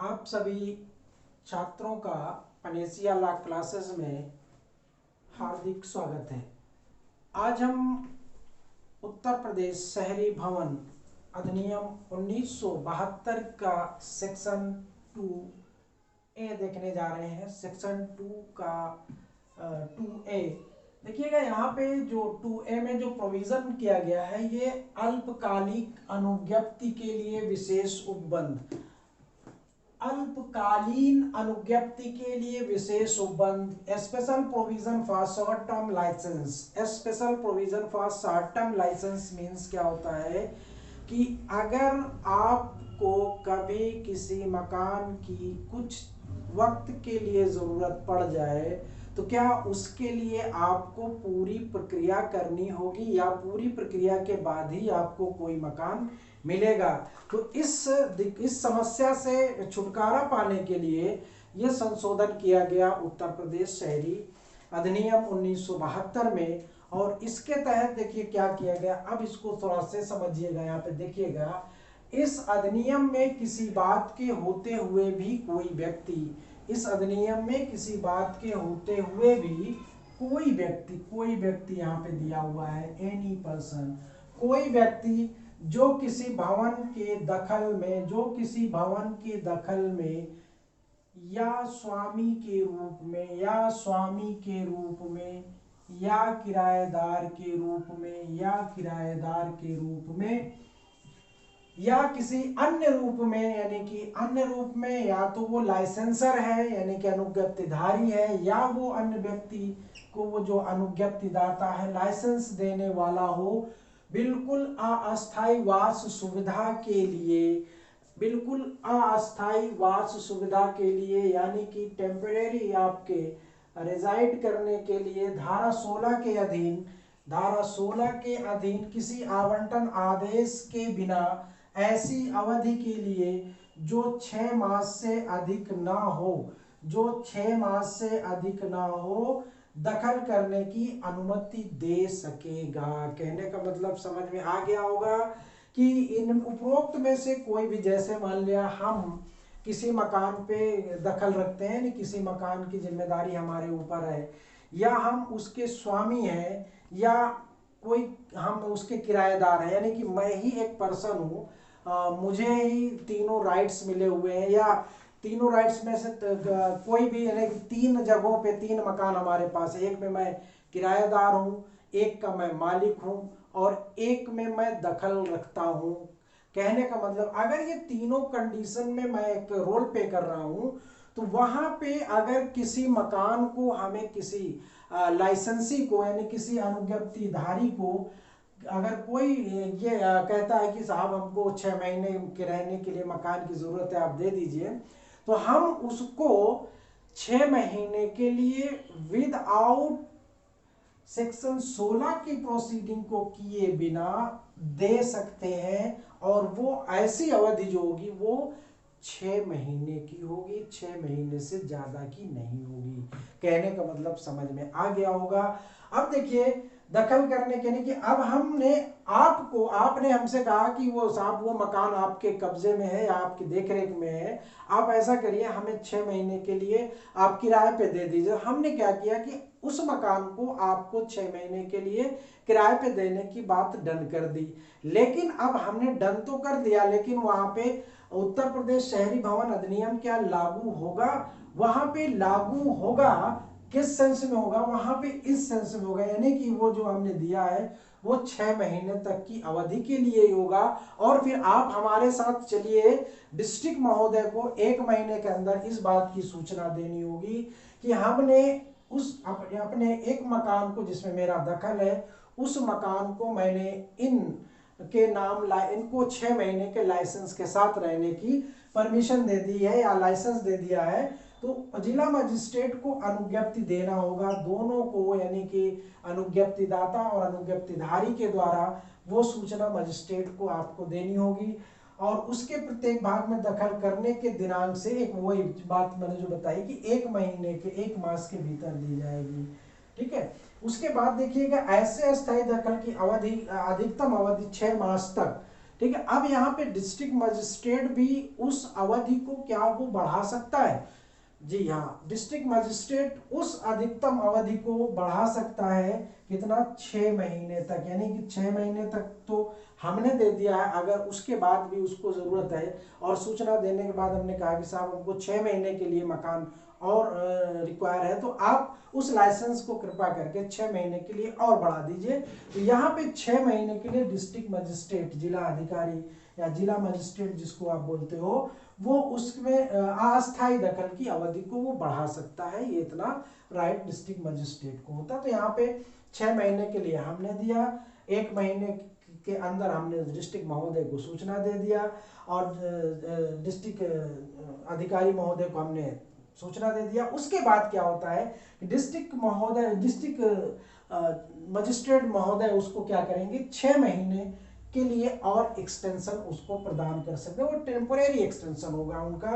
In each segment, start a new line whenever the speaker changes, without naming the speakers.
आप सभी छात्रों का पनेसिया लॉ क्लासेस में हार्दिक स्वागत है। आज हम उत्तर प्रदेश शहरी भवन अधिनियम 1972 का सेक्शन 2A देखने जा रहे हैं। सेक्शन 2 का 2A देखिएगा, यहाँ पे जो 2A में जो प्रोविजन किया गया है ये अल्पकालिक अनुज्ञप्ति के लिए विशेष उपबंध, अल्पकालीन अनुज्ञप्ति के लिए विशेष उपबंध, special provision for short term licence. Special provision for short term licence means क्या होता है कि अगर आपको कभी किसी मकान की कुछ वक्त के लिए ज़रूरत पड़ जाए तो क्या उसके लिए आपको पूरी प्रक्रिया करनी होगी या पूरी प्रक्रिया के बाद ही आपको कोई मकान मिलेगा। तो इस समस्या से छुटकारा पाने के लिए यह संशोधन किया गया उत्तर प्रदेश शहरी अधिनियम 1972 में। और इसके तहत देखिए क्या किया गया, अब इसको थोड़ा से समझिएगा। यहाँ पे देखिएगा, इस अधिनियम में किसी बात के होते हुए भी कोई व्यक्ति, इस अधिनियम में किसी बात के होते हुए भी कोई व्यक्ति यहाँ पे दिया हुआ है, एनी पर्सन, कोई व्यक्ति जो किसी भवन के दखल में या स्वामी के रूप में या किराएदार के रूप में या किसी अन्य रूप में, यानी कि अन्य रूप में या तो वो लाइसेंसर है यानी कि अनुज्ञप्तिधारी है, या वो अन्य व्यक्ति को वो जो अनुज्ञप्तिदाता है लाइसेंस देने वाला हो, बिल्कुल अस्थायी वास सुविधा के लिए यानी कि टेम्परेरी आपके रेजाइड करने के लिए धारा 16 के अधीन किसी आवंटन आदेश के बिना ऐसी अवधि के लिए जो 6 मास से अधिक ना हो दखल करने की अनुमति दे सकेगा। कहने का मतलब समझ में आ गया होगा कि इन उपरोक्त में से कोई भी, जैसे मान लिया हम किसी मकान पे दखल रखते हैं, किसी मकान की जिम्मेदारी हमारे ऊपर है, या हम उसके स्वामी हैं, या कोई हम उसके किराएदार हैं, यानी कि मैं ही एक पर्सन हूँ, मुझे ही तीनों राइट्स मिले हुए हैं, या तीनों राइट्स में से कोई भी, यानी कि 3 जगहों पे 3 मकान हमारे पास है। एक में मैं किराएदार हूँ, एक का मैं मालिक हूँ और एक में मैं दखल रखता हूँ। कहने का मतलब अगर ये तीनों कंडीशन में मैं एक रोल पे कर रहा हूँ तो वहां पे अगर किसी मकान को हमें किसी लाइसेंसी को यानी किसी अनुज्ञप्तिधारी को अगर कोई ये कहता है कि साहब हमको 6 महीने के रहने के लिए मकान की जरूरत है, आप दे दीजिए, तो हम उसको 6 महीने के लिए विदाउट सेक्शन 16 की प्रोसीडिंग को किए बिना दे सकते हैं। और वो ऐसी अवधि जो होगी वो 6 महीने की होगी, 6 महीने से ज्यादा की नहीं होगी। कहने का मतलब समझ में आ गया होगा। अब देखिए, दखल करने के लिए कि अब आपने हमसे कहा कि वो साहब वो मकान आपके कब्जे में है या आपकी देखरेख में है, आप ऐसा करिए हमें 6 महीने के लिए आप किराए पे दे दीजिए। हमने क्या किया कि उस मकान को आपको 6 महीने के लिए किराए पे देने की बात डन कर दी। लेकिन अब हमने डन तो कर दिया, लेकिन वहां पे उत्तर प्रदेश शहरी भवन अधिनियम क्या लागू होगा? वहां पे लागू होगा, किस सेंस में होगा? वहां पे इस सेंस में होगा, यानी कि वो जो हमने दिया है वो 6 महीने तक की अवधि के लिए होगा। और फिर आप हमारे साथ चलिए, डिस्ट्रिक्ट महोदय को 1 महीने के अंदर इस बात की सूचना देनी होगी कि हमने अपने एक मकान को जिसमें मेरा दखल है, उस मकान को मैंने इनको 6 महीने के लाइसेंस के साथ रहने की परमिशन दे दी है या लाइसेंस दे दिया है। तो जिला मजिस्ट्रेट को अनुज्ञप्ति देना होगा दोनों को, यानी कि अनुज्ञप्तिदाता और अनुज्ञप्तिधारी के द्वारा वो सूचना मजिस्ट्रेट को आपको देनी होगी। और उसके प्रत्येक भाग में दखल करने के दिनांक से एक वही बात मैंने जो बताई कि 1 मास के भीतर दी जाएगी। ठीक है। उसके बाद देखिएगा, ऐसे अस्थायी दखल की अवधि, अधिकतम अवधि 6 मास तक ठीक है। अब यहाँ पे डिस्ट्रिक्ट मजिस्ट्रेट भी उस अवधि को क्या वो बढ़ा सकता है, जी हाँ, डिस्ट्रिक्ट मजिस्ट्रेट उस अधिकतम अवधि को बढ़ा सकता है कितना, 6 महीने तक। यानी कि 6 महीने तक तो हमने दे दिया है, अगर उसके बाद भी उसको जरूरत है और सूचना देने के बाद हमने कहा कि साहब हमको 6 महीने के लिए मकान और रिक्वायर है, तो आप उस लाइसेंस को कृपा करके 6 महीने के लिए और बढ़ा दीजिए। तो यहाँ पे 6 महीने के लिए डिस्ट्रिक्ट मजिस्ट्रेट, जिला अधिकारी या जिला मजिस्ट्रेट जिसको आप बोलते हो, वो उसमें अस्थायी दखल की अवधि को वो बढ़ा सकता है। ये इतना राइट डिस्ट्रिक्ट मजिस्ट्रेट को होता है। तो यहाँ पे 6 महीने के लिए हमने दिया, 1 महीने के अंदर हमने डिस्ट्रिक्ट महोदय को सूचना दे दिया और डिस्ट्रिक्ट अधिकारी महोदय को हमने सूचना दे दिया। उसके बाद क्या होता है कि डिस्ट्रिक्ट महोदय, डिस्ट्रिक्ट मजिस्ट्रेट महोदय उसको क्या करेंगे, 6 महीने के लिए और एक्सटेंशन उसको प्रदान कर सकते हैं, वो टेम्पोरेरी एक्सटेंशन होगा उनका।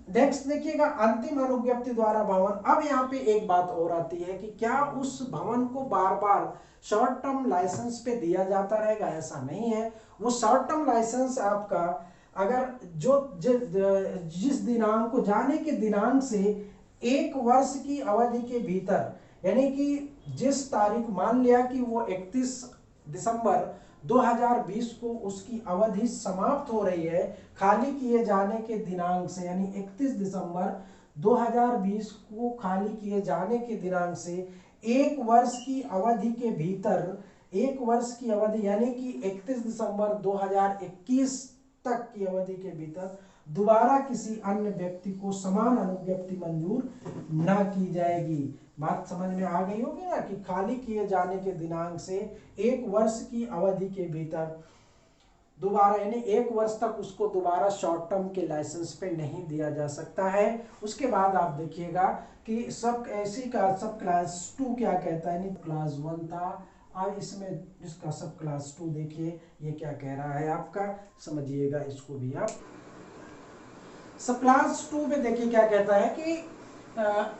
नेक्स्ट देखिएगा, अंतिम अनुज्ञप्ति द्वारा भवन। अब यहाँ पे एक बात और आती है कि क्या उस भवन को बार बार शॉर्ट टर्म लाइसेंस पे दिया जाता रहेगा, ऐसा नहीं है। वो शॉर्ट टर्म लाइसेंस आपका अगर जिस दिनांक को, जाने के दिनांक से 1 वर्ष की अवधि के भीतर, यानी कि जिस तारीख, मान लिया कि वो 31 दिसंबर 2020 को उसकी अवधि समाप्त हो रही है, खाली किए जाने के दिनांक से, यानी 31 दिसंबर 2020 को खाली किए जाने के दिनांक से 1 वर्ष की अवधि के भीतर, 1 वर्ष की अवधि यानी कि 31 दिसंबर 2021 तक की अवधि के भीतर दोबारा किसी अन्य व्यक्ति को समान अनुज्ञप्ति मंजूर न की जाएगी। बात समझ में आ गई होगी ना, कि खाली किए जाने के दिनांक से 1 वर्ष की अवधि के भीतर दोबारा, यानी 1 वर्ष तक उसको दोबारा शॉर्ट टर्म के लाइसेंस पे नहीं दिया जा सकता है। उसके बाद आप देखिएगा कि सब ऐसी का सब क्लास 2 क्या कहता है, यानी क्लास 1 था, अब इसमें इसका सब क्लास 2 देखिए ये क्या कह रहा है आपका, समझिएगा इसको भी आप। सब क्लास 2 में देखिए क्या कहता है कि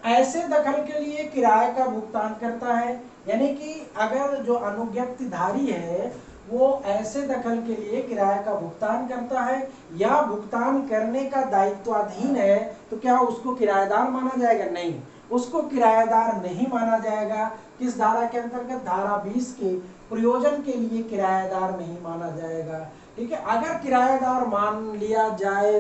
ऐसे दखल के लिए किराए का भुगतान करता है। यानी कि अगर जो अनुज्ञप्तिधारी है वो ऐसे दखल के लिए किराए का भुगतान करता है या भुगतान करने का दायित्वाधीन है, तो क्या उसको किराएदार माना जाएगा? नहीं, उसको किराएदार नहीं माना जाएगा। किस धारा के अंतर्गत? धारा 20 के प्रयोजन के लिए किराएदार नहीं माना जाएगा। ठीक है, अगर किराएदार मान लिया जाए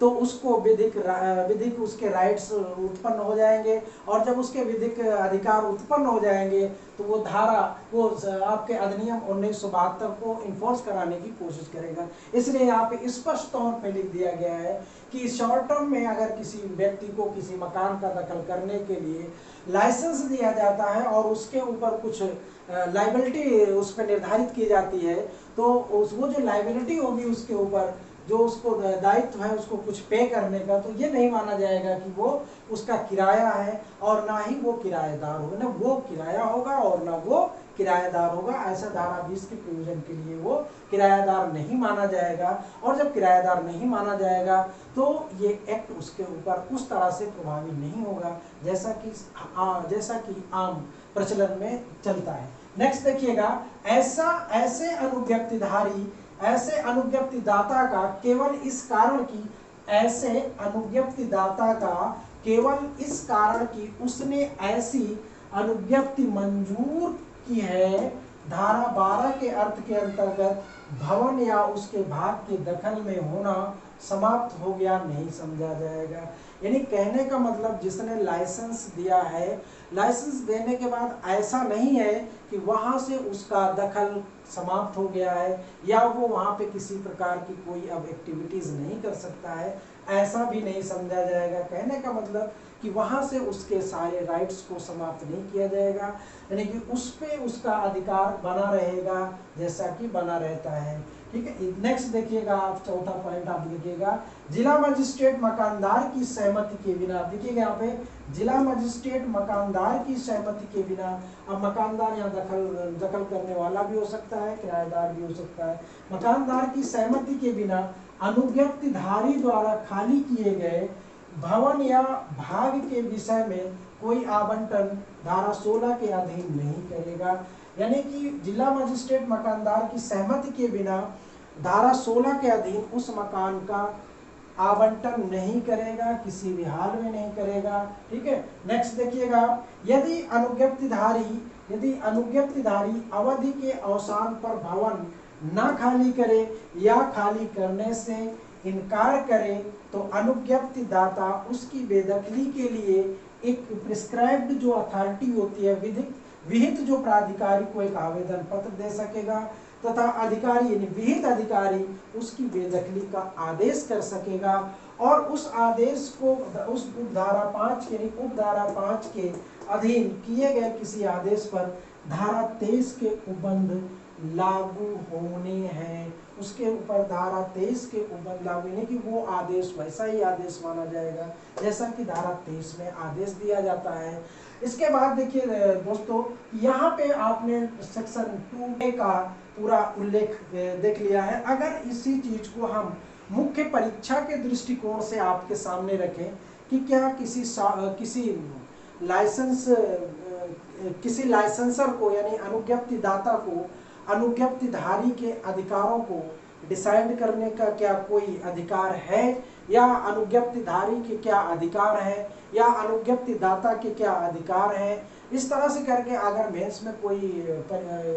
तो उसको विधिक उसके राइट्स उत्पन्न हो जाएंगे, और जब उसके विधिक अधिकार उत्पन्न हो जाएंगे तो वो धारा, वो आपके अधिनियम 1972 को इन्फोर्स कराने की कोशिश करेगा। इसलिए यहाँ पे स्पष्ट तौर पे लिख दिया गया है कि शॉर्ट टर्म में अगर किसी व्यक्ति को किसी मकान का दखल करने के लिए लाइसेंस दिया जाता है और उसके ऊपर कुछ लाइबिलिटी उस पर निर्धारित की जाती है, तो वो जो लाइबिलिटी होगी उसके ऊपर, जो उसको दायित्व है उसको कुछ पे करने का, तो ये नहीं माना जाएगा कि वो उसका किराया है, और ना ही वो किराएदार होगा, ना वो किराया होगा और ना वो किराएदार होगा। ऐसा धारा 20 के प्रयोजन के लिए वो किराएदार नहीं माना जाएगा। और जब किराएदार नहीं माना जाएगा तो ये एक्ट उसके ऊपर उस तरह से प्रभावी नहीं होगा जैसा कि आम प्रचलन में चलता है। नेक्स्ट देखिएगा, ऐसे अनुज्ञप्तिधारी, ऐसे अनुज्ञप्तिदाता का केवल इस कारण की, ऐसे अनुज्ञप्तिदाता का केवल इस कारण की उसने ऐसी अनुज्ञप्ति मंजूर की है, धारा 12 के अर्थ के अंतर्गत भवन या उसके भाग के दखल में होना समाप्त हो गया नहीं समझा जाएगा। यानी कहने का मतलब, जिसने लाइसेंस दिया है, लाइसेंस देने के बाद ऐसा नहीं है कि वहां से उसका दखल समाप्त हो गया है या वो वहां पे किसी प्रकार की कोई अब एक्टिविटीज नहीं कर सकता है, ऐसा भी नहीं समझा जाएगा। कहने का मतलब कि वहां से उसके सारे राइट्स को समाप्त नहीं किया जाएगा, यानी कि उस पे उसका अधिकार बना रहेगा जैसा कि बना रहता है। ठीक है, नेक्स्ट देखिएगा आप, चौथा पॉइंट आप देखिएगा, जिला मजिस्ट्रेट मकानदार की सहमति के बिना। देखिएगा यहाँ पे जिला मजिस्ट्रेट मकानदार की सहमति के बिना, अब मकानदार यहाँ दखल करने वाला भी हो सकता है, किराएदार भी हो सकता है, मकानदार की सहमति के बिना अनुज्ञप्तिधारी द्वारा खाली किए गए भवन या भाग के विषय में कोई आवंटन धारा 16 के अधीन नहीं करेगा। यानी कि जिला मजिस्ट्रेट मकानदार की सहमति के बिना धारा 16 के अधीन उस मकान का आवंटन नहीं करेगा, किसी भी हाल में नहीं करेगा। ठीक है, नेक्स्ट देखिएगा, यदि अनुज्ञप्तिधारी अवधि के अवसान पर भवन ना खाली करे या खाली करने से इनकार करे तो अनुज्ञप्तिदाता उसकी बेदखली के लिए एक प्रिस्क्राइब्ड जो अथॉरिटी होती है, विहित जो प्राधिकारी को एक आवेदन पत्र दे सकेगा तथा अधिकारी यानी विहित अधिकारी उसकी बेदखली का आदेश कर सकेगा और उस आदेश को उस उपधारा 5 यानी उपधारा 5 के अधीन किए गए किसी आदेश पर धारा 23 के उपबंध लागू होने हैं। उसके ऊपर धारा 23 के उपबंध लागू यानी कि वो आदेश वैसा ही आदेश माना जाएगा जैसा कि धारा 23 में आदेश दिया जाता है। इसके बाद देखिए दोस्तों, यहाँ पे आपने सेक्शन 2A का पूरा उल्लेख देख लिया है। अगर इसी चीज को हम मुख्य परीक्षा के दृष्टिकोण से आपके सामने रखें कि क्या किसी लाइसेंसर को यानी अनुज्ञप्तिदाता को अनुज्ञप्तिधारी के अधिकारों को डिसाइड करने का क्या कोई अधिकार है या अनुज्ञप्तिधारी के क्या अधिकार है या अनुज्ञप्तिदाता के क्या अधिकार है, इस तरह से करके अगर मेंस में कोई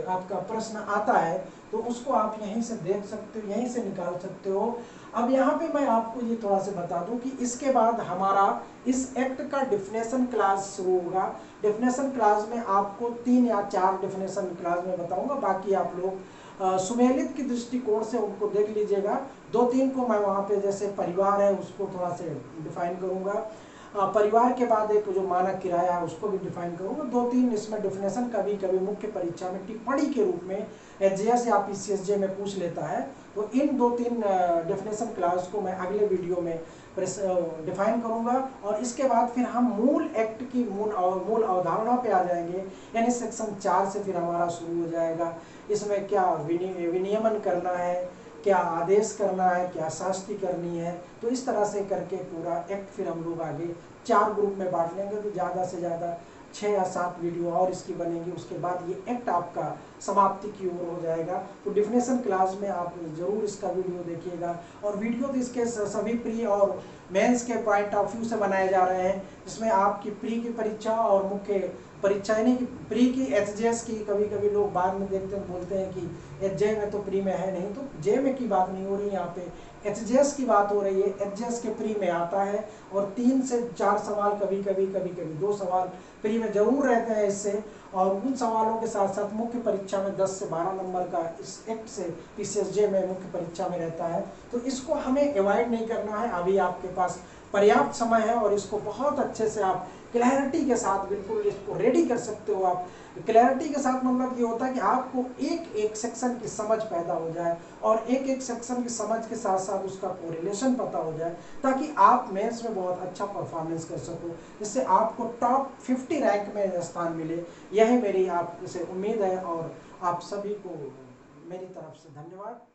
आपका प्रश्न आता है तो उसको आप यहीं से देख सकते हो, यहीं से निकाल सकते हो। अब यहाँ पे मैं आपको ये थोड़ा सा बता दूं कि इसके बाद हमारा इस एक्ट का डिफिनेशन क्लास शुरू होगा। डिफिनेशन क्लास में आपको 3 या 4 डिफिनेशन क्लास में बताऊंगा, बाकी आप लोग सुमेलित की दृष्टिकोण से उनको देख लीजिएगा। 2-3 को मैं वहाँ पे जैसे परिवार है उसको थोड़ा से डिफाइन करूंगा, परिवार के बाद एक जो मानक किराया है उसको भी डिफाइन करूंगा। 2-3 इसमें डिफिनेशन कभी कभी मुख्य परीक्षा में टिप्पणी के रूप में एचजीएस या पीसीएसजे में पूछ लेता है, तो इन 2-3 डिफिनेशन क्लास को मैं अगले वीडियो में डिफाइन करूंगा और इसके बाद फिर हम मूल एक्ट की मूल अवधारणा पे आ जाएंगे, यानी सेक्शन 4 से फिर हमारा शुरू हो जाएगा। इसमें क्या विनियमन करना है, क्या आदेश करना है, क्या शास्ति करनी है, तो इस तरह से करके पूरा एक्ट फिर हम लोग आगे 4 ग्रुप में बांट लेंगे, तो ज़्यादा से ज़्यादा 6 या 7 वीडियो और इसकी बनेंगी। उसके बाद ये एक्ट आपका समाप्ति की ओर हो जाएगा। तो डिफिनेशन क्लास में आप जरूर इसका वीडियो देखिएगा और वीडियो तो इसके सभी प्री और मेंस के पॉइंट ऑफ व्यू से बनाए जा रहे हैं, जिसमें आपकी प्री की परीक्षा और मुख्य परीक्षा यानी कि प्री की एचजेएस की, कभी कभी लोग बाद में देखते हैं बोलते हैं कि एचजे में तो प्री में है नहीं, तो जे में की बात नहीं हो रही, यहाँ पे एचजेएस की बात हो रही है। एचजेएस के प्री में आता है और 3 से 4 सवाल कभी कभी 2 सवाल प्री में जरूर रहते हैं इससे, और उन सवालों के साथ साथ मुख्य परीक्षा में 10 से 12 नंबर का इस एक्ट से पीसीएसजे में मुख्य परीक्षा में रहता है। तो इसको हमें अवॉइड नहीं करना है, अभी आपके पास पर्याप्त समय है और इसको बहुत अच्छे से आप क्लैरिटी के साथ बिल्कुल इसको रेडी कर सकते हो। आप क्लैरिटी के साथ मतलब ये होता है कि आपको एक एक सेक्शन की समझ पैदा हो जाए और एक एक सेक्शन की समझ के साथ साथ उसका कोरिलेशन पता हो जाए, ताकि आप मेंस में बहुत अच्छा परफॉर्मेंस कर सको, जिससे आपको टॉप 50 रैंक में स्थान मिले। यही मेरी आपसे उम्मीद है और आप सभी को मेरी तरफ से धन्यवाद।